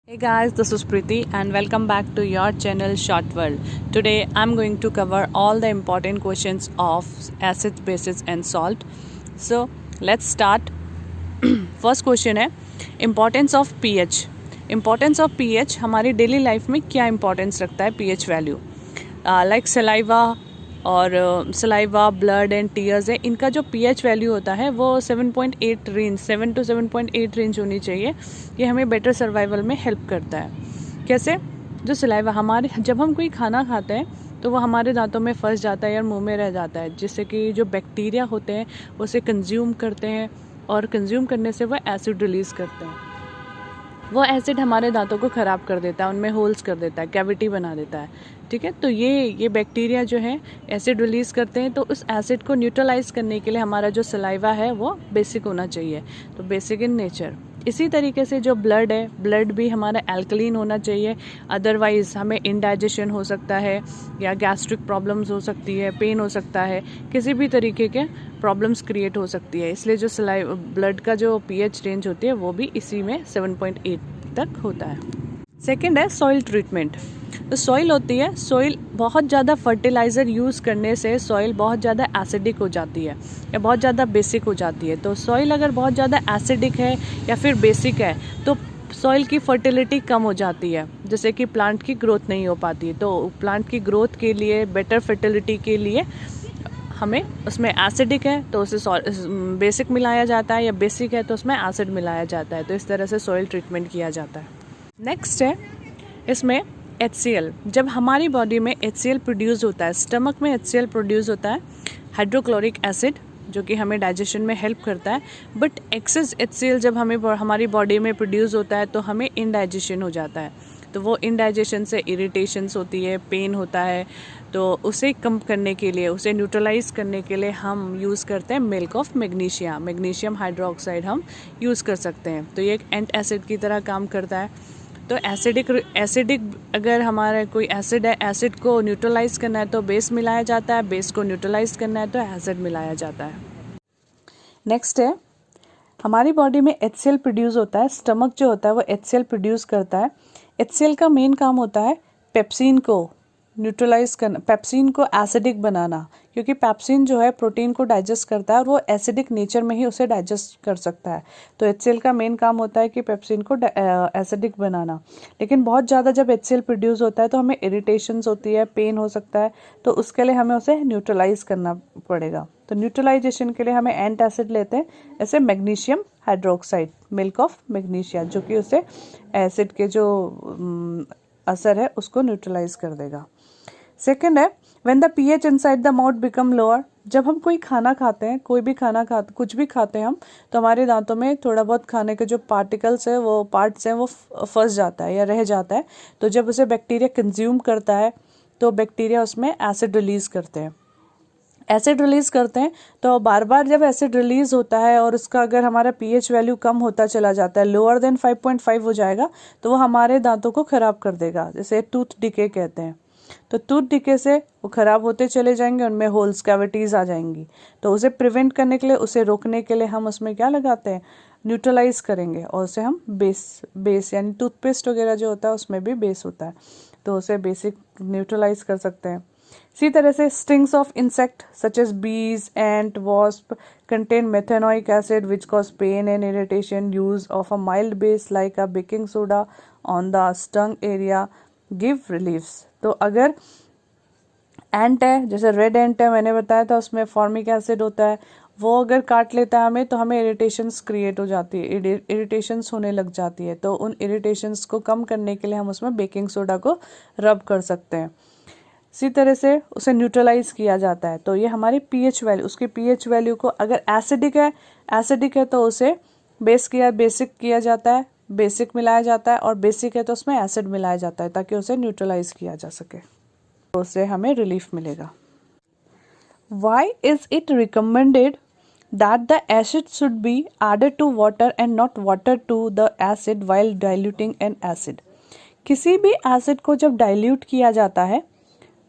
Hey guys, this is Preeti and welcome back to your channel Short World. Today I'm going to cover all the important questions of acids, bases and salt. So let's start. First question है importance of pH. Importance of pH हमारी daily life में क्या importance रखता है pH value. Like saliva और saliva, blood and tears है, इनका जो पीएच वैल्यू होता है वो 7.8 रेंज 7 to 7.8 रेंज होनी चाहिए. ये हमें बेटर सर्वाइवल में हेल्प करता है. कैसे? जो सलाइवा हमारे, जब हम कोई खाना खाते हैं तो वो हमारे दांतों में फंस जाता है या मुंह में रह जाता है, जिससे कि जो बैक्टीरिया होते हैं उसे कंज्यूम करते हैं और कंज्यूम करने से वो एसिड रिलीज़ करते हैं. वो एसिड हमारे दांतों को ख़राब कर देता है, उनमें होल्स कर देता है, कैविटी बना देता है. ठीक है, तो ये बैक्टीरिया जो है एसिड रिलीज़ करते हैं. तो उस एसिड को न्यूट्रलाइज करने के लिए हमारा जो सलाइवा है वो बेसिक होना चाहिए, तो बेसिक इन नेचर. इसी तरीके से जो ब्लड है, ब्लड भी हमारा एल्कलीन होना चाहिए, अदरवाइज़ हमें इंडाइजेशन हो सकता है या गैस्ट्रिक प्रॉब्लम्स हो सकती है, पेन हो सकता है, किसी भी तरीके के प्रॉब्लम्स क्रिएट हो सकती है. इसलिए जो ब्लड का जो पीएच रेंज होती है वो भी इसी में 7.8 तक होता है. सेकेंड है सॉइल ट्रीटमेंट. तो सॉइल होती है, सॉइल बहुत ज़्यादा फर्टिलाइज़र यूज़ करने से सॉइल बहुत ज़्यादा एसिडिक हो जाती है या बहुत ज़्यादा बेसिक हो जाती है. तो सॉइल अगर बहुत ज़्यादा एसिडिक है या फिर बेसिक है तो सॉइल की फर्टिलिटी कम हो जाती है, जैसे कि प्लांट की ग्रोथ नहीं हो पाती. तो प्लांट की ग्रोथ के लिए, बेटर फर्टिलिटी के लिए हमें उसमें एसिडिक है तो उसे बेसिक मिलाया जाता है, या बेसिक है तो उसमें एसिड मिलाया जाता है. तो इस तरह से सॉइल ट्रीटमेंट किया जाता है. नेक्स्ट है इसमें HCl. जब हमारी बॉडी में HCl प्रोड्यूस होता है, स्टमक में HCl प्रोड्यूस होता है, हाइड्रोक्लोरिक एसिड, जो कि हमें डाइजेशन में हेल्प करता है. बट एक्सेस HCl जब हमारी बॉडी में प्रोड्यूस होता है तो हमें इनडाइजेशन हो जाता है. तो वो इनडाइजेशन से इरिटेशंस होती है, पेन होता है. तो उसे कम करने के लिए, उसे न्यूट्रलाइज करने के लिए हम यूज़ करते हैं मिल्क ऑफ मैग्नीशियम हाइड्रोक्साइड हम यूज़ कर सकते हैं. तो ये एक एंट एसिड की तरह काम करता है. तो एसिडिक अगर हमारा कोई एसिड है, एसिड को न्यूट्रलाइज करना है तो बेस मिलाया जाता है, बेस को न्यूट्रलाइज करना है तो एसिड मिलाया जाता है. नेक्स्ट है हमारी बॉडी में HCl प्रोड्यूस होता है, स्टमक जो होता है वो HCl प्रोड्यूस करता है. HCl का मेन काम होता है पेप्सिन को न्यूट्रलाइज करना, पेप्सिन को एसिडिक बनाना, क्योंकि पेप्सिन जो है प्रोटीन को डाइजेस्ट करता है और वो एसिडिक नेचर में ही उसे डाइजेस्ट कर सकता है. तो HCl का मेन काम होता है कि पेप्सिन को एसिडिक बनाना. लेकिन बहुत ज़्यादा जब HCl प्रोड्यूस होता है तो हमें इरिटेशंस होती है, पेन हो सकता है, तो उसके लिए हमें उसे न्यूट्रलाइज करना पड़ेगा. तो न्यूट्रलाइजेशन के लिए हमें एंट एसिड लेते हैं, जैसे magnesium hydroxide, milk of magnesia, जो कि उसे एसिड के जो असर है उसको न्यूट्रलाइज कर देगा. सेकेंड है when the pH inside the mouth become lower. जब हम कोई खाना खाते हैं, कोई भी खाना खाते, कुछ भी खाते हैं हम, तो हमारे दांतों में थोड़ा बहुत खाने के जो पार्टिकल्स है, वो पार्ट्स हैं, वो फंस जाता है या रह जाता है. तो जब उसे बैक्टीरिया कंज्यूम करता है तो बैक्टीरिया उसमें एसिड रिलीज करते हैं. एसिड रिलीज़ करते हैं तो बार बार जब एसिड रिलीज़ होता है और उसका अगर हमारा पीएच वैल्यू कम होता चला जाता है, लोअर देन 5.5 हो जाएगा, तो वो हमारे दांतों को ख़राब कर देगा, जैसे टूथ डिके कहते हैं. तो टूथ डिके से वो ख़राब होते चले जाएंगे, उनमें होल्स, कैविटीज़ आ जाएंगी. तो उसे प्रिवेंट करने के लिए, उसे रोकने के लिए हम उसमें क्या लगाते हैं, न्यूट्रलाइज करेंगे, और उसे हम बेस यानी टूथपेस्ट वगैरह जो होता है उसमें भी बेस होता है, तो उसे बेसिक न्यूट्रलाइज कर सकते हैं. इसी तरह से stings of insect such as bees, ant, wasp contain methanoic acid which cause pain and irritation. Use of a mild base like a baking soda on the stung area give reliefs. तो अगर एंट है, जैसे red एंट है, मैंने बताया था उसमें formic acid होता है, वो अगर काट लेता है हमें तो हमें इरिटेशंस क्रिएट हो जाती है, इरिटेशंस होने लग जाती है. तो उन इरिटेशंस को कम करने के लिए हम उसमें बेकिंग सोडा को रब कर सकते हैं. इसी तरह से उसे न्यूट्रलाइज किया जाता है. तो ये हमारी पीएच वैल्यू, उसकी पीएच वैल्यू को, अगर एसिडिक है तो उसे बेसिक किया जाता है, बेसिक मिलाया जाता है, और बेसिक है तो उसमें एसिड मिलाया जाता है ताकि उसे न्यूट्रलाइज किया जा सके, तो उससे हमें रिलीफ मिलेगा. Why is it recommended that the acid should be added to water and not water to the acid while diluting an acid. किसी भी एसिड को जब डाइल्यूट किया जाता है,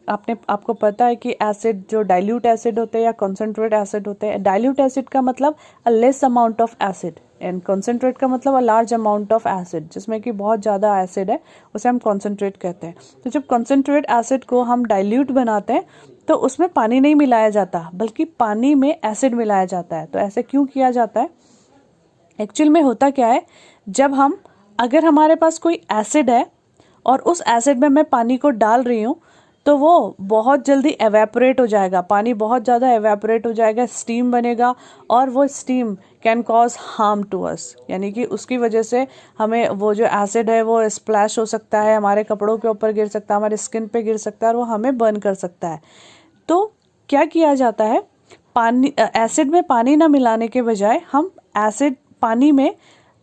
आपको पता है कि एसिड जो डाइल्यूट एसिड होते हैं या कॉन्सेंट्रेट एसिड होते हैं, डाइल्यूट एसिड का मतलब a less amount of acid, and concentrate का मतलब a large amount of acid, जिसमें कि बहुत ज़्यादा एसिड है, उसे हम कॉन्सेंट्रेट कहते हैं। तो जब कॉन्सेंट्रेट एसिड को हम डाइल्यूट बनाते हैं तो उसमें पानी नहीं मिलाया जाता, बल्कि पानी में एसिड मिलाया जाता है। तो ऐसे क्यों किया जाता है? एक्चुअल में होता क्या है, जब हम अगर हमारे पास कोई एसिड है और उस एसिड में मैं पानी को डाल रही हूँ तो वो बहुत जल्दी एवेपोरेट हो जाएगा, पानी बहुत ज़्यादा एवेपोरेट हो जाएगा, स्टीम बनेगा और वो steam can cause harm to us, यानी कि उसकी वजह से हमें वो जो एसिड है वो स्प्लैश हो सकता है, हमारे कपड़ों के ऊपर गिर सकता है, हमारे स्किन पे गिर सकता है और वो हमें बर्न कर सकता है। तो क्या किया जाता है, पानी एसिड में पानी ना मिलाने के बजाय हम एसिड पानी में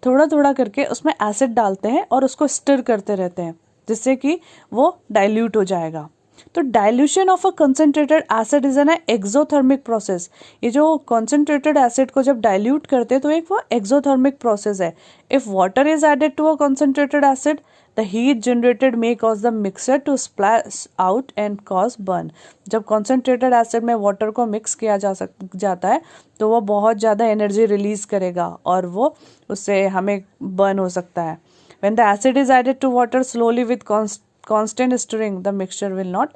थोड़ा थोड़ा करके उसमें एसिड डालते हैं और उसको स्टिर करते रहते हैं, जिससे कि वो डाइल्यूट हो जाएगा। तो dilution of a concentrated acid is an exothermic process. ये जो कंसंट्रेटेड एसिड को जब डाइल्यूट करते हैं तो एक वो एक्सोथर्मिक प्रोसेस है। If water is added to a concentrated acid, the heat generated may cause the mixer to splash out and cause burn. जब कॉन्सेंट्रेटेड एसिड में वाटर को मिक्स किया जाता है तो वो बहुत ज़्यादा एनर्जी रिलीज करेगा और वो उससे हमें बर्न हो सकता है। When the acid is added to water slowly with constant stirring, the mixture will not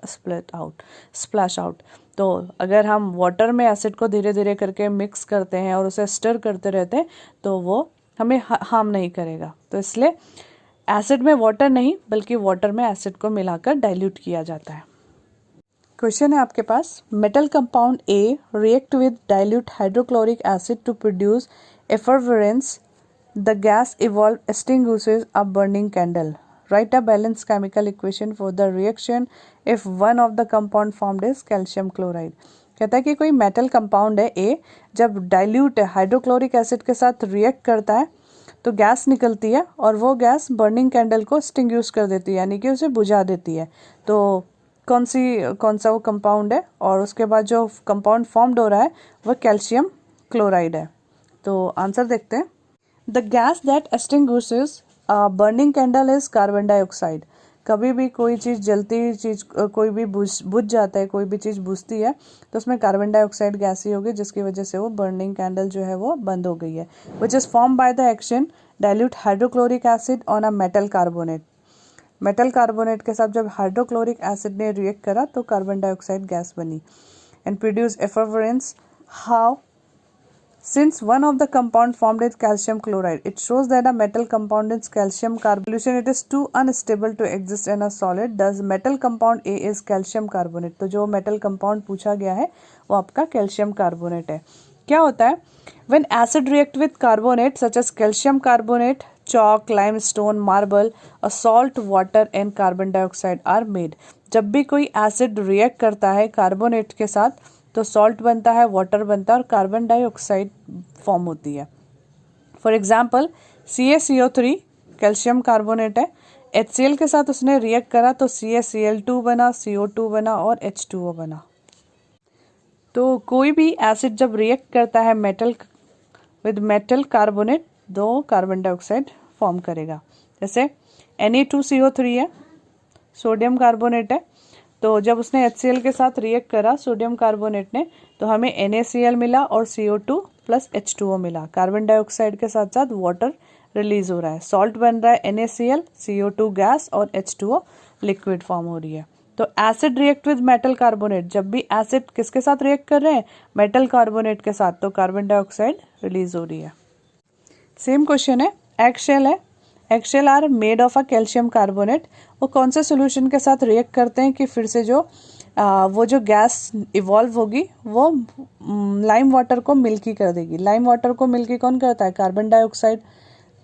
splash out. तो अगर हम वाटर में एसिड को धीरे धीरे करके मिक्स करते हैं और उसे स्टर करते रहते हैं तो वो हमें हार्म नहीं करेगा। तो इसलिए एसिड में वाटर नहीं बल्कि वाटर में एसिड को मिलाकर डाइल्यूट किया जाता है। क्वेश्चन है आपके पास, metal compound A react with dilute hydrochloric acid to produce effervescence. The gas evolved extinguishes a burning candle. Write a balanced chemical equation for the reaction if one of the compound formed is calcium chloride. कहता है कि कोई metal compound है ए, जब dilute hydrochloric acid के साथ react करता है तो गैस निकलती है और वो गैस बर्निंग कैंडल को एक्सटिंग्विश कर देती है, यानी कि उसे बुझा देती है। तो कौन सा वो कंपाउंड है और उसके बाद जो कंपाउंड फॉर्म्ड हो रहा है वह कैल्शियम क्लोराइड है। तो आंसर देखते हैं। The gas that extinguishes a burning candle is carbon dioxide. कभी भी कोई चीज़ जलती हुई चीज़ कोई भी बुझ जाता है, कोई भी चीज़ बुझती है तो उसमें कार्बन डाइऑक्साइड गैस ही होगी, जिसकी वजह से वो बर्निंग कैंडल जो है वो बंद हो गई है। Which is form by the action dilute hydrochloric acid on a metal carbonate. Metal carbonate के साथ जब हाइड्रोक्लोरिक एसिड ने रिएक्ट करा तो कार्बन डाइऑक्साइड गैस बनी and produce effervescence. How? Since one of the compound formed is calcium chloride, it shows that a metal compound is calcium carbonate. It is too unstable to exist in a solid. Thus, metal compound A is calcium carbonate. तो जो metal compound पूछा गया है वो आपका calcium carbonate है। क्या होता है? When acid react with carbonate such as calcium carbonate, chalk, limestone, marble, a salt, water and carbon dioxide are made. जब भी कोई acid react करता है carbonate के साथ तो सॉल्ट बनता है, वाटर बनता है और कार्बन डाइऑक्साइड फॉर्म होती है। For example CaCO3 calcium carbonate है, HCl के साथ उसने रिएक्ट करा तो CaCl2 बना, CO2 बना और H2O बना। तो कोई भी एसिड जब रिएक्ट करता है मेटल विद मेटल कार्बोनेट दो कार्बन डाइऑक्साइड फॉर्म करेगा। जैसे Na2CO3 है, सोडियम कार्बोनेट है, तो जब उसने HCl के साथ रिएक्ट करा सोडियम कार्बोनेट ने तो हमें NaCl मिला और CO2 प्लस H2O मिला। कार्बन डाइऑक्साइड के साथ साथ वाटर रिलीज हो रहा है, सॉल्ट बन रहा है NaCl, CO2 गैस और H2O लिक्विड फॉर्म हो रही है। तो acid react with metal carbonate, जब भी एसिड किसके साथ रिएक्ट कर रहे हैं? मेटल कार्बोनेट के साथ, तो कार्बन डाइऑक्साइड रिलीज हो रही है। सेम क्वेश्चन है, एगशेल है, eggshell are made of a calcium carbonate. वो कौन से सोल्यूशन के साथ रिएक्ट करते हैं कि फिर से जो वो जो गैस इवॉल्व होगी वो लाइम वाटर को मिल्की कर देगी। लाइम वाटर को मिल्की कौन करता है? Carbon dioxide.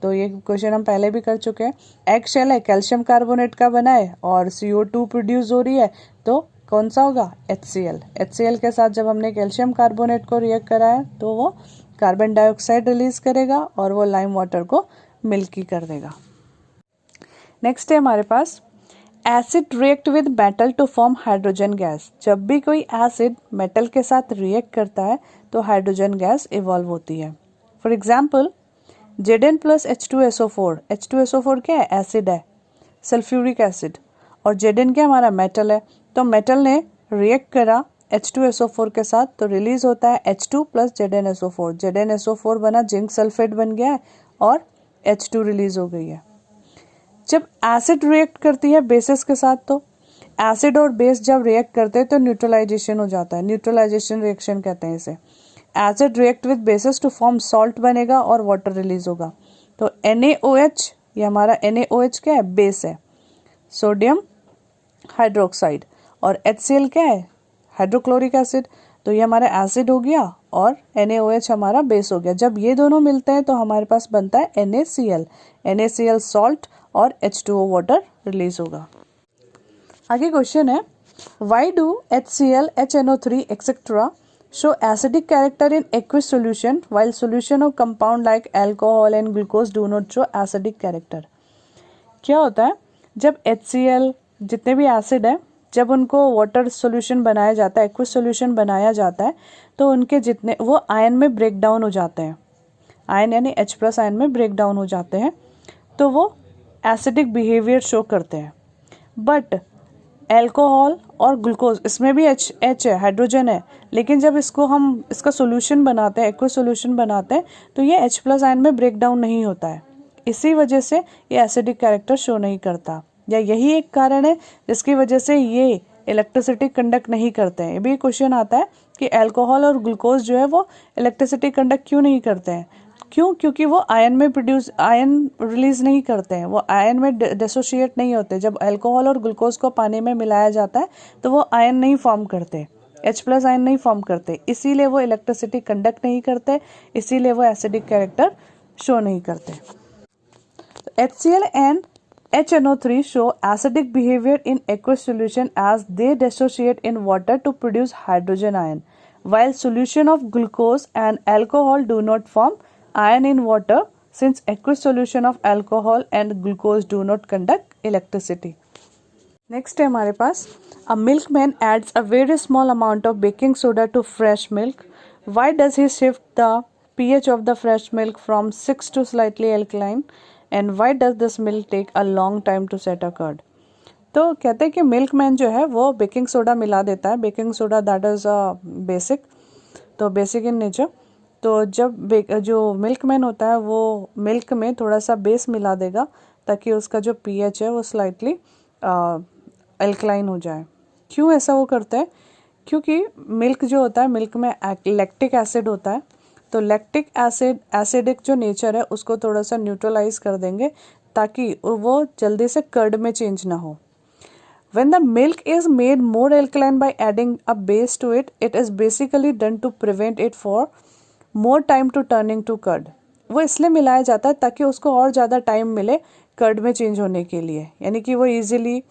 तो ये क्वेश्चन हम पहले भी कर चुके हैं। एगशेल है, कैल्शियम कार्बोनेट का बना है और CO2 प्रोड्यूस हो रही है, तो कौन सा होगा? HCl। HCl के साथ जब हमने कैल्शियम कार्बोनेट को रिएक्ट कराया तो वो कार्बन डाइऑक्साइड रिलीज करेगा और वो लाइम वाटर को मिल्की कर देगा। नेक्स्ट है हमारे पास acid react with metal to form hydrogen gas. जब भी कोई एसिड मेटल के साथ रिएक्ट करता है तो हाइड्रोजन गैस इवॉल्व होती है। For example Zn plus H2SO4। H2SO4 क्या है? एसिड है, सल्फ्यूरिक एसिड, और Zn क्या हमारा मेटल है। तो मेटल ने रिएक्ट करा H2SO4 के साथ, तो रिलीज होता है H2 प्लस ZnSO4। ZnSO4 बना, जिंक सल्फेट बन गया है और H2 रिलीज हो गई है। जब एसिड रिएक्ट करती है बेसिस के साथ, तो एसिड और बेस जब रिएक्ट करते हैं तो न्यूट्रलाइजेशन हो जाता है, न्यूट्रलाइजेशन रिएक्शन कहते हैं इसे। Acid react with basis to form salt बनेगा और वाटर रिलीज होगा। तो NaOH, ये हमारा NaOH क्या है, बेस है, सोडियम हाइड्रोक्साइड, और HCl क्या है, हाइड्रोक्लोरिक एसिड। तो ये हमारा एसिड हो गया और NaOH हमारा बेस हो गया। जब ये दोनों मिलते हैं तो हमारे पास बनता है NaCl। NaCl सॉल्ट और H2O वाटर रिलीज होगा। आगे क्वेश्चन है, why do HCl, HNO3 etcetera show acidic character in aqueous solution while solution of compound like alcohol and glucose do not show acidic character। क्या होता है, जब HCl जितने भी एसिड है, जब उनको वाटर सॉल्यूशन बनाया जाता है, एक्वस सॉल्यूशन बनाया जाता है, तो उनके जितने वो आयन में ब्रेक डाउन हो जाते हैं, आयन यानी H+ आयन में ब्रेक डाउन हो जाते हैं, तो वो एसिडिक बिहेवियर शो करते हैं। बट एल्कोहल और ग्लूकोज, इसमें भी H है, हाइड्रोजन है, लेकिन जब इसको हम इसका सॉल्यूशन बनाते हैं, एक्वस सॉल्यूशन बनाते हैं, तो ये H+ आयन में ब्रेक डाउन नहीं होता है। इसी वजह से ये एसिडिक कैरेक्टर शो नहीं करता, या यही एक कारण है जिसकी वजह से ये इलेक्ट्रिसिटी कंडक्ट नहीं करते हैं। ये भी क्वेश्चन आता है कि अल्कोहल और ग्लूकोज जो है वो इलेक्ट्रिसिटी कंडक्ट क्यों नहीं करते हैं। क्यों? क्योंकि वो आयन रिलीज नहीं करते हैं, वो आयन में डिसोशिएट नहीं होते। जब अल्कोहल और ग्लूकोज को पानी में मिलाया जाता है तो वो आयन नहीं फॉर्म करते, H+ आयन नहीं फॉर्म करते, इसीलिए वो इलेक्ट्रिसिटी कंडक्ट नहीं करते, इसीलिए वो एसिडिक कैरेक्टर शो नहीं करते। HCl and HNO3 show acidic behavior in aqueous solution as they dissociate in water to produce hydrogen ion, while solution of glucose and alcohol do not form ion in water since aqueous solution of alcohol and glucose do not conduct electricity. Next है हमारे पास, a milkman adds a very small amount of baking soda to fresh milk. Why does he shift the pH of the fresh milk from 6 to slightly alkaline? And why does this milk take a long time to set a curd. तो कहते हैं कि milkman जो है वो baking soda मिला देता है, baking soda that is basic, तो बेसिक इन नेचर। तो जब जो मिल्कमैन होता है वो मिल्क में थोड़ा सा बेस मिला देगा ताकि उसका जो pH है वो स्लाइटली अल्कलाइन हो जाए। क्यों ऐसा वो करते हैं? क्योंकि मिल्क जो होता है, मिल्क में लैक्टिक एसिड होता है, तो लैक्टिक एसिड एसिडिक जो नेचर है उसको थोड़ा सा न्यूट्रलाइज कर देंगे ताकि वो जल्दी से कर्ड में चेंज ना हो। When the milk is made more alkaline by adding a base to it, it is basically done to prevent it for more time to turning to curd। वो इसलिए मिलाया जाता है ताकि उसको और ज़्यादा टाइम मिले कर्ड में चेंज होने के लिए, यानी कि वो इजीली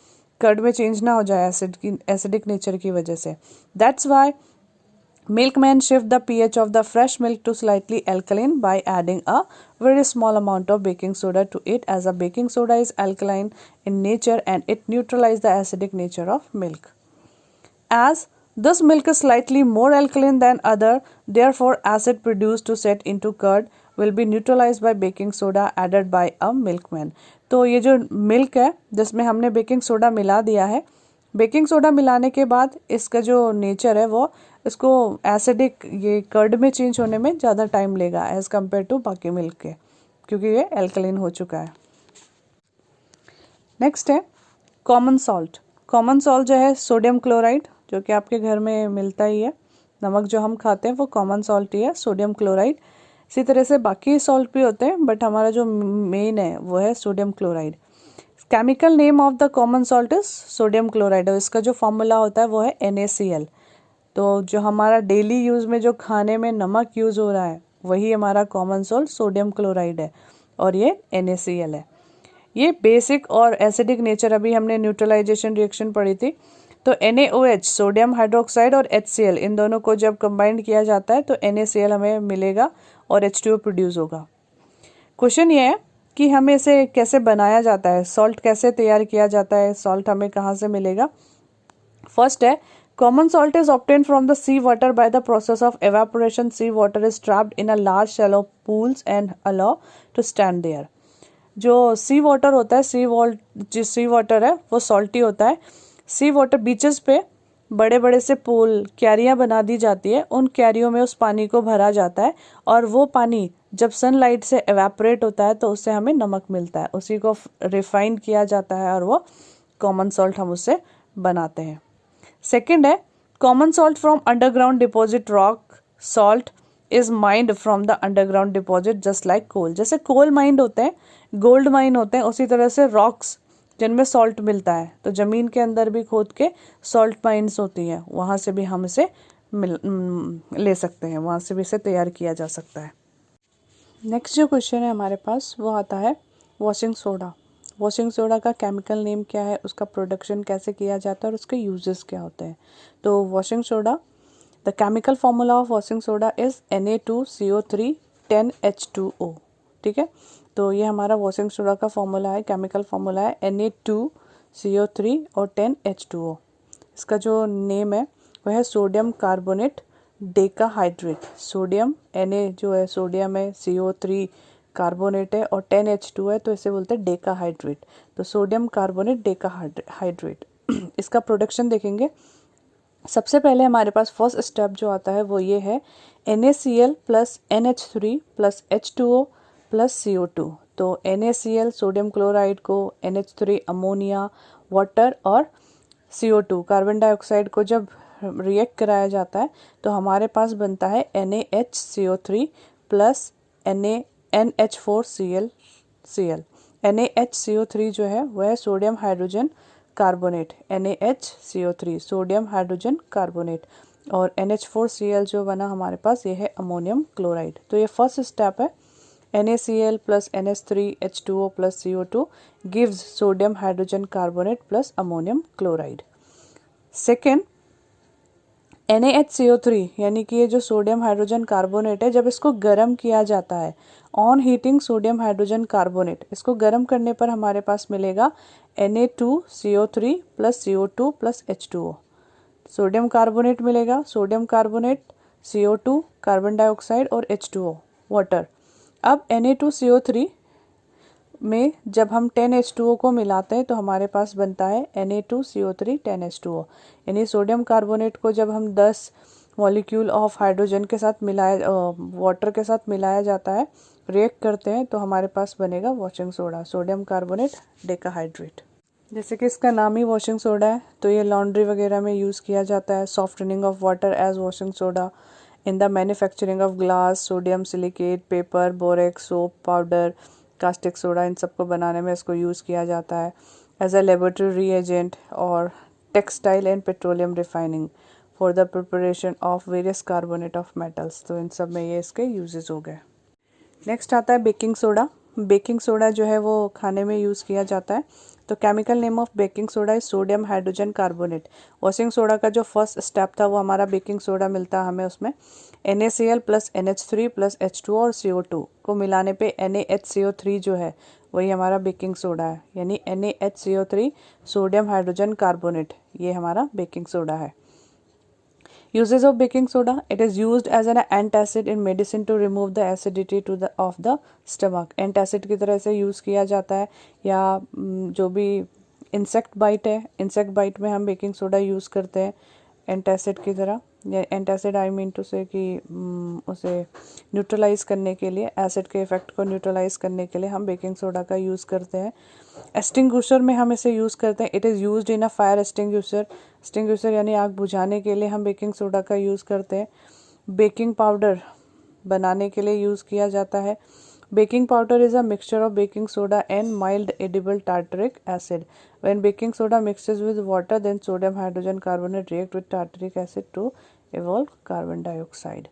कर्ड में चेंज ना हो जाए एसिडिक नेचर की वजह से। That's why milkman shift the pH of the fresh milk to slightly alkaline by adding a very small amount of baking soda to it, as a baking soda is alkaline in nature and it neutralizes the acidic nature of milk. As this milk is slightly more alkaline than other, therefore acid produced to set into curd will be neutralized by baking soda added by a milkman। तो ये जो milk है जिसमें हमने baking soda मिला दिया है, baking soda मिलाने के बाद इसका जो नेचर है वो इसको एसिडिक ये कर्ड में चेंज होने में ज़्यादा टाइम लेगा एज़ कम्पेयर टू बाकी मिल्क के, क्योंकि ये एल्कलाइन हो चुका है। नेक्स्ट है कॉमन सॉल्ट। कॉमन सॉल्ट जो है सोडियम क्लोराइड, जो कि आपके घर में मिलता ही है, नमक जो हम खाते हैं वो कॉमन सॉल्ट ही है, सोडियम क्लोराइड। इसी तरह से बाकी सॉल्ट भी होते हैं बट हमारा जो मेन है वो है sodium chloride. Chemical name of the common salt is sodium chloride और इसका जो फॉर्मूला होता है वो है NaCl। तो जो हमारा डेली यूज़ में जो खाने में नमक यूज़ हो रहा है वही हमारा कॉमन सॉल्ट सोडियम क्लोराइड है और ये NaCl है। ये बेसिक और एसिडिक नेचर, अभी हमने न्यूट्रलाइजेशन रिएक्शन पढ़ी थी, तो NaOH सोडियम हाइड्रोक्साइड और HCl इन दोनों को जब कंबाइंड किया जाता है तो NaCl हमें मिलेगा और H2O प्रोड्यूस होगा। क्वेश्चन ये है कि हमें इसे कैसे बनाया जाता है, सॉल्ट कैसे तैयार किया जाता है, सॉल्ट हमें कहाँ से मिलेगा। फर्स्ट है common salt is obtain from the sea water by the process of evaporation. Sea water is trapped in a large shallow pools and allow to stand there. जो सी वाटर होता है, सी water है वो salty होता है। सी water beaches पे बड़े बड़े से पोल क्यारियाँ बना दी जाती है, उन क्यारियों में उस पानी को भरा जाता है और वो पानी जब सनलाइट से एवेपोरेट होता है तो उससे हमें नमक मिलता है, उसी को रिफाइन किया जाता है और वो कॉमन सॉल्ट हम उससे बनाते हैं। सेकेंड है common salt from underground deposit rock salt is mined from the underground deposit just like coal. जैसे कोल माइंड होते हैं, गोल्ड माइन होते हैं, उसी तरह से रॉक्स जिनमें सॉल्ट मिलता है, तो ज़मीन के अंदर भी खोद के सॉल्ट माइंस होती हैं, वहाँ से भी हम इसे ले सकते हैं, वहाँ से भी इसे तैयार किया जा सकता है। नेक्स्ट जो क्वेश्चन है हमारे पास वो आता है वॉशिंग सोडा। वॉशिंग सोडा का केमिकल नेम क्या है, उसका प्रोडक्शन कैसे किया जाता है और उसके यूजेस क्या होते हैं। तो washing soda, the chemical formula of washing soda is Na2CO3 10H2O। ठीक है, तो ये हमारा वॉशिंग सोडा का फॉर्मूला है, केमिकल फॉर्मूला है Na2CO3 और 10H2O। इसका जो नेम है वह है sodium carbonate decahydrate. Sodium Na जो है सोडियम है, CO3 कार्बोनेट है और 10H2 है, तो इसे बोलते हैं डेकाहाइड्रेट। तो सोडियम कार्बोनेट डेकाहाइड्रेट इसका प्रोडक्शन देखेंगे। सबसे पहले हमारे पास फर्स्ट स्टेप जो आता है वो ये है NaCl plus NH3 plus H2O plus CO2। तो NaCl सोडियम क्लोराइड को, NH3 अमोनिया, वाटर और CO2 कार्बन डाइऑक्साइड को जब रिएक्ट कराया जाता है तो हमारे पास बनता है NaHCO3 प्लस NH4Cl। NaHCO3 जो है वह है sodium hydrogen carbonate, NaHCO3 sodium hydrogen carbonate, और NH4Cl जो बना हमारे पास ये है अमोनियम क्लोराइड। तो ये फर्स्ट स्टेप है, NaCl plus NH3 H2O plus CO2 gives sodium hydrogen carbonate plus ammonium chloride. Second, NaHCO3 यानी कि ये जो सोडियम हाइड्रोजन कार्बोनेट है, जब इसको गर्म किया जाता है, on heating sodium hydrogen carbonate, इसको गर्म करने पर हमारे पास मिलेगा Na2CO3 plus CO2 plus H2O। Sodium carbonate मिलेगा, sodium carbonate, CO2 carbon dioxide और H2O वाटर। अब Na2CO3 में जब हम 10H2O को मिलाते हैं तो हमारे पास बनता है Na2CO3 10H2O। यानी सोडियम कार्बोनेट को जब हम 10 मॉलिक्यूल ऑफ हाइड्रोजन के साथ वाटर के साथ मिलाया जाता है, रिएक्ट करते हैं, तो हमारे पास बनेगा washing soda, sodium carbonate decahydrate. जैसे कि इसका नाम ही वॉशिंग सोडा है, तो ये लॉन्ड्री वगैरह में यूज़ किया जाता है। Softening of water as washing soda, in the manufacturing of glass, sodium silicate, paper, borax, soap powder, caustic soda, इन सबको बनाने में इसको यूज़ किया जाता है। एज अ लेबोरेटरी रीएजेंट और textile and petroleum refining for the preparation of various carbonate of metals. तो इन सब में ये इसके यूजेस हो गए। नेक्स्ट आता है बेकिंग सोडा। बेकिंग सोडा जो है वो खाने में यूज़ किया जाता है। तो chemical name of baking soda is sodium hydrogen carbonate. Washing soda का जो फर्स्ट स्टेप था वो हमारा बेकिंग सोडा मिलता है हमें, उसमें NaCl plus NH3 plus H2O और CO2 को मिलाने पे NaHCO3 जो है वही हमारा बेकिंग सोडा है, यानी NaHCO3 सोडियम हाइड्रोजन कार्बोनेट, ये हमारा बेकिंग सोडा है। Uses of baking soda, it is used as an antacid in medicine to remove the acidity of the stomach। Antacid की तरह से यूज़ किया जाता है, या जो भी इंसेक्ट बाइट है, इंसेक्ट बाइट में हम बेकिंग सोडा यूज़ करते हैं एंटासिड की तरह। या एंटासिड आई मीन टू से कि उसे न्यूट्रलाइज करने के लिए, एसिड के इफेक्ट को न्यूट्रलाइज करने के लिए हम बेकिंग सोडा का यूज़ करते हैं। एक्सटिंग्विशर में हम इसे यूज़ करते हैं, it is used in a fire extinguisher. Extinguisher यानी आग बुझाने के लिए हम बेकिंग सोडा का यूज़ करते हैं। बेकिंग पाउडर बनाने के लिए यूज़ किया जाता है। Baking powder is a mixture of baking soda and mild edible tartaric acid. When baking soda mixes with water then sodium hydrogen carbonate react with tartaric acid to evolve carbon dioxide.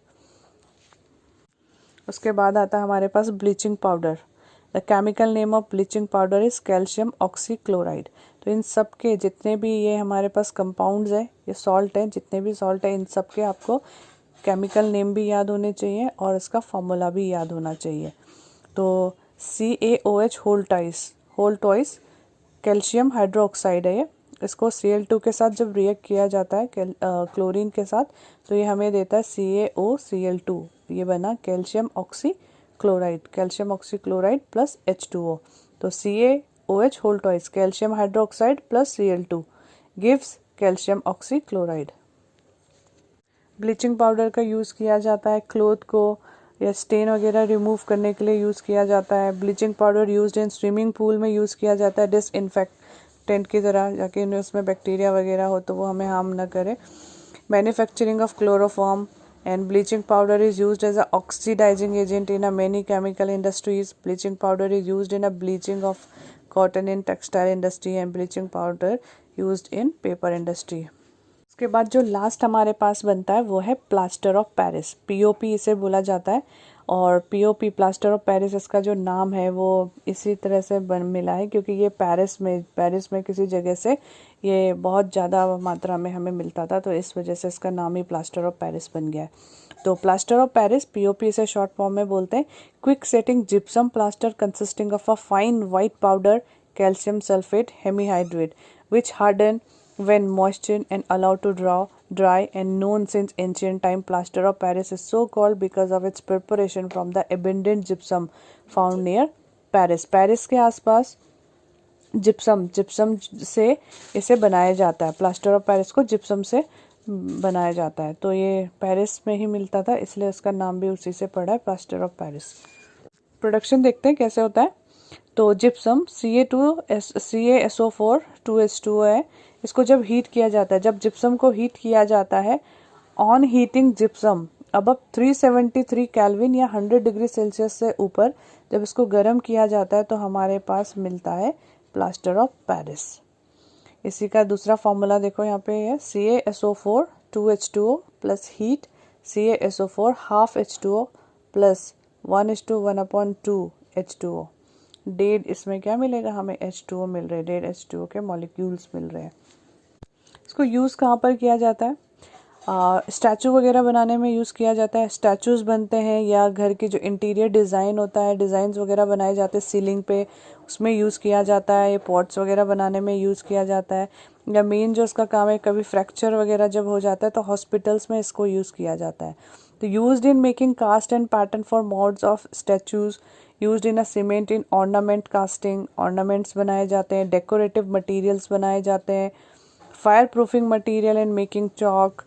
उसके बाद आता है हमारे पास bleaching powder. The chemical name of bleaching powder is calcium oxychloride. तो इन सब के जितने भी ये हमारे पास कंपाउंड्स हैं, ये सॉल्ट हैं, जितने भी सॉल्ट हैं, इन सब के आपको केमिकल नेम भी याद होने चाहिए और इसका फॉर्मूला भी याद होना चाहिए। तो CaOH whole twice calcium hydroxide है ये। इसको Cl2 के साथ जब रिएक्ट किया जाता है क्लोरीन के साथ, तो ये हमें देता है CaOCl2। ये बना calcium oxychloride, calcium oxychloride plus H2O। तो CaOH whole twice calcium hydroxide plus Cl2 gives calcium oxychloride. Bleaching powder का यूज़ किया जाता है क्लोथ को या स्टेन वगैरह रिमूव करने के लिए यूज़ किया जाता है। Bleaching powder used in swimming pool में यूज़ किया जाता है डिसइंफेक्टेंट की तरह, जाके उसमें बैक्टीरिया वगैरह हो तो वो हमें हार्म ना करे। Manufacturing of chloroform and bleaching powder is used as a oxidizing agent in a many chemical industries. Bleaching powder is used in a bleaching of cotton in textile industry and bleaching powder used in paper industry. उसके बाद जो last हमारे पास बनता है वो है plaster of Paris, POP इसे बोला जाता है। और पीओपी प्लास्टर ऑफ पेरिस इसका जो नाम है वो इसी तरह से मिला है क्योंकि ये पेरिस में किसी जगह से ये बहुत ज़्यादा मात्रा में हमें मिलता था, तो इस वजह से इसका नाम ही प्लास्टर ऑफ पेरिस बन गया है। तो प्लास्टर ऑफ पेरिस पीओपी इसे शॉर्ट फॉर्म में बोलते हैं। Quick setting gypsum plaster consisting of a fine white powder calcium sulphate hemihydrate which harden when moistened and allowed to dry and known since ancient time. Plaster of Paris is so called because of its preparation from the abundant gypsum found near Paris. Paris के आसपास gypsum से इसे बनाया जाता है। Plaster of Paris को gypsum से बनाया जाता है, तो ये पेरिस में ही मिलता था इसलिए इसका नाम भी उसी से पड़ा है, प्लास्टर ऑफ पेरिस। प्रोडक्शन देखते हैं कैसे होता है। तो जिप्सम CaSO4 2H2O है। इसको जब हीट किया जाता है, जब जिप्सम को हीट किया जाता है ऑन हीटिंग जिप्सम अब 373 केल्विन या 100 डिग्री सेल्सियस से ऊपर जब इसको गर्म किया जाता है तो हमारे पास मिलता है प्लास्टर ऑफ पेरिस। इसी का दूसरा फॉर्मूला देखो यहाँ पे है CaSO4 2H2O plus heat CaSO4 half H2O plus 1:1/2 H2O। डेढ़ इसमें क्या मिलेगा हमें H2O मिल रहे हैं, डेढ़ H2O के मॉलिक्यूल्स मिल रहे हैं। इसको यूज़ कहाँ पर किया जाता है? स्टैचू वगैरह बनाने में यूज़ किया जाता है। स्टैचूज़ बनते हैं या घर की जो इंटीरियर डिज़ाइन होता है, डिज़ाइंस वगैरह बनाए जाते हैं सीलिंग पे, उसमें यूज़ किया जाता है। ये पॉट्स वगैरह बनाने में यूज़ किया जाता है। या मेन जो उसका काम है, कभी फ्रैक्चर वगैरह जब हो जाता है तो हॉस्पिटल्स में इसको यूज़ किया जाता है। तो used in making cast and pattern for moulds of statues, used in a cement in ornament casting, ornaments बनाए जाते हैं। डेकोरेटिव मटीरियल्स बनाए जाते हैं। Fire proofing material in making chalk,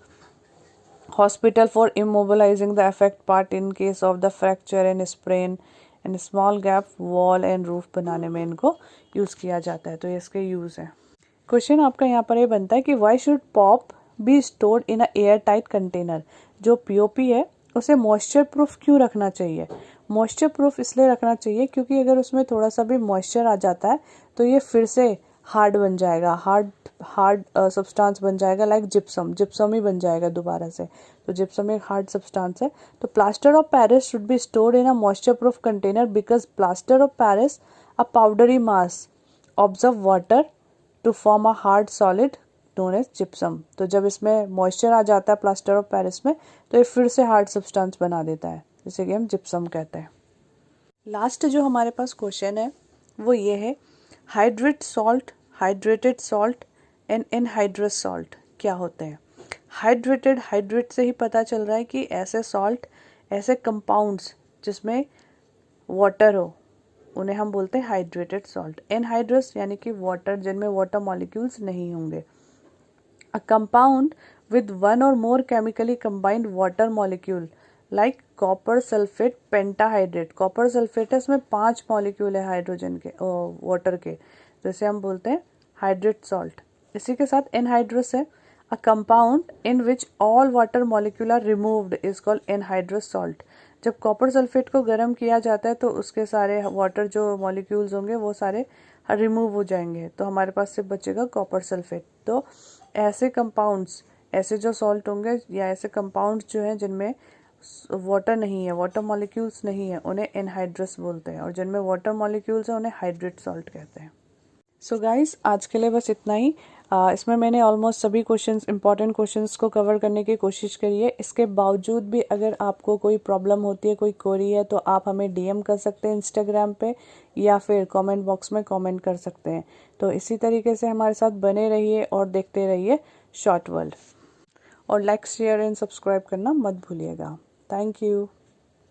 hospital for immobilizing the affect part in case of the fracture and sprain, and small gap wall and roof बनाने में इनको use किया जाता है। तो ये इसके यूज़ हैं। क्वेश्चन आपका यहाँ पर ये बनता है कि why should pop B stored in a air tight container. जो पीओपी है उसे मॉइस्चर प्रूफ क्यों रखना चाहिए? मॉइस्चर प्रूफ इसलिए रखना चाहिए क्योंकि अगर उसमें थोड़ा सा भी मॉइस्चर आ जाता है तो ये फिर से हार्ड बन जाएगा, हार्ड सब्सटेंस बन जाएगा, लाइक जिप्सम ही बन जाएगा दोबारा से। तो जिप्सम एक हार्ड सब्सटेंस है। तो plaster of Paris should be stored in a moisture proof container because plaster of Paris a powdery mass observe water to form a hard solid known as gypsum. तो जब इसमें moisture आ जाता है plaster of Paris में तो ये फिर से हार्ड सब्सटेंस बना देता है, जिसे कि हम जिप्सम कहते हैं। लास्ट जो हमारे पास क्वेश्चन है वो ये है, hydrated salt and anhydrous salt क्या होते हैं? हाइड्रेट से ही पता चल रहा है कि ऐसे सॉल्ट, ऐसे कंपाउंड्स जिसमें वाटर हो उन्हें हम बोलते हैं हाइड्रेटेड सॉल्ट। एनहाइड्रस यानी कि वाटर, जिनमें वाटर मॉलिक्यूल्स नहीं होंगे। A compound with one or more chemically combined water molecule like copper sulphate pentahydrate. Copper sulphate है, इसमें 5 मॉलिक्यूल है हाइड्रोजन के, वाटर के, जैसे हम बोलते हैं हाइड्रेट सॉल्ट। इसी के साथ एनहाइड्रस है, a compound in which all water molecule are removed is called anhydrous salt. जब कॉपर सल्फेट को गर्म किया जाता है तो उसके सारे वाटर जो मॉलिक्यूल्स होंगे वो सारे रिमूव हो जाएंगे, तो हमारे पास सिर्फ बचेगा कॉपर सल्फेट। तो ऐसे कंपाउंड्स, ऐसे जो सॉल्ट होंगे या ऐसे कंपाउंड्स जो हैं जिनमें वाटर नहीं है, वाटर मॉलिक्यूल्स नहीं है, उन्हें एनहाइड्रस बोलते हैं, और जिनमें वाटर मॉलिक्यूल्स हैं उन्हें हाइड्रेट सॉल्ट कहते हैं। सो गाइस, आज के लिए बस इतना ही। इसमें मैंने ऑलमोस्ट सभी क्वेश्चंस, इंपॉर्टेंट क्वेश्चंस को कवर करने की कोशिश करी है। इसके बावजूद भी अगर आपको कोई प्रॉब्लम होती है, कोई क्वेरी है, तो आप हमें डीएम कर सकते हैं इंस्टाग्राम पे, या फिर कमेंट बॉक्स में कमेंट कर सकते हैं। तो इसी तरीके से हमारे साथ बने रहिए और देखते रहिए शॉर्ट वर्ल्ड, और लाइक, शेयर एंड सब्सक्राइब करना मत भूलिएगा। Thank you.